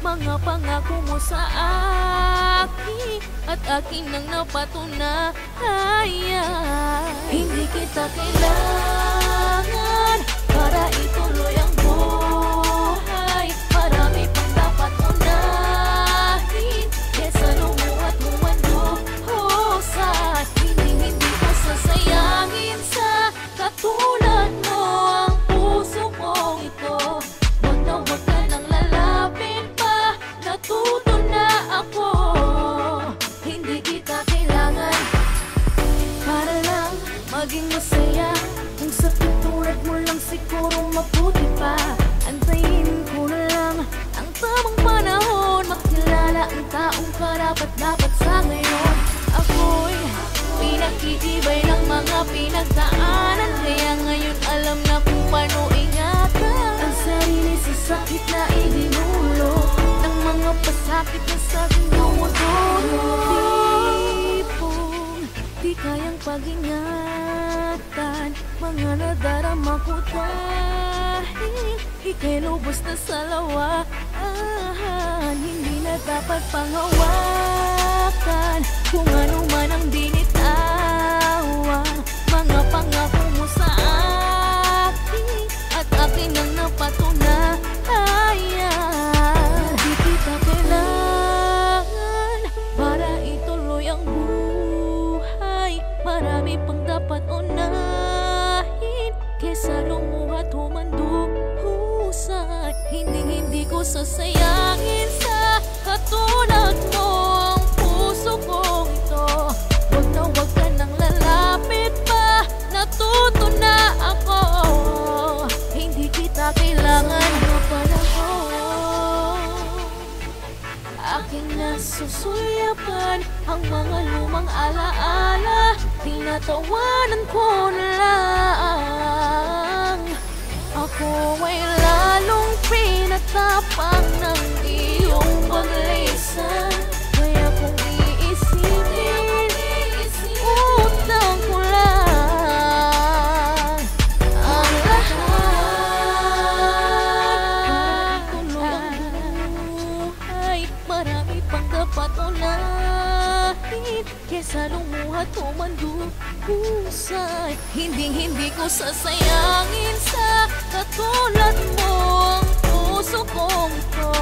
mga pangako mo sa akin at akin nang napatunayan. Hindi kita kailangan para ituloy ang buhay. Marami pang dapat unahin kesa lumuhat lumanduhusay. Hindi ko sasayangin sa katulad mo ang puso kong ito. Wag ka nang lalapit pa, natuto na ako. Hindi kita kailangan para lang maging masaya. Kung sa tulad mo lang siguro mabuti pa. Antayin ko na lang ang tamang panahon, makilala ang taong karapat-dapat sa ngayon. Ako'y pinakitibay ng mga pinagdaanan, kaya ngayon alam na kung paano ingatan ang sarili sa sakit na idinulot ng mga pasakit na sa aking dumudulot. Tipong di kayang pag-ingatan, mga nadarama ko dahil ika'y lubos na sa lawaan. Hindi na dapat panghawakan kung ano man ang binitawan. Mga pangako mo sa akin at akin ang napatunayan. Hindi kita kailangan para ituloy ang buhay. Marami pang dapat unahin kesa lumuhat humandusay. Hindi ko sasayangin sa katulad mo ang puso kong ito. Wag ka nang lalapit pa, natuto na ako. Hindi kita kailangan na panahon. Aking nasusuyapan ang mga lumang alaala, tinatawanan ko na lang. Ako ay lalong pinatapang ng iyong paglisan. Kaya kung iisipin, utang ko lang ang lahat. Tuloy ang buhay, marami pang dapat unahin kesa lumuhat humandusay. Hindi ko sasayangin sa katulad mo ang puso kong ito.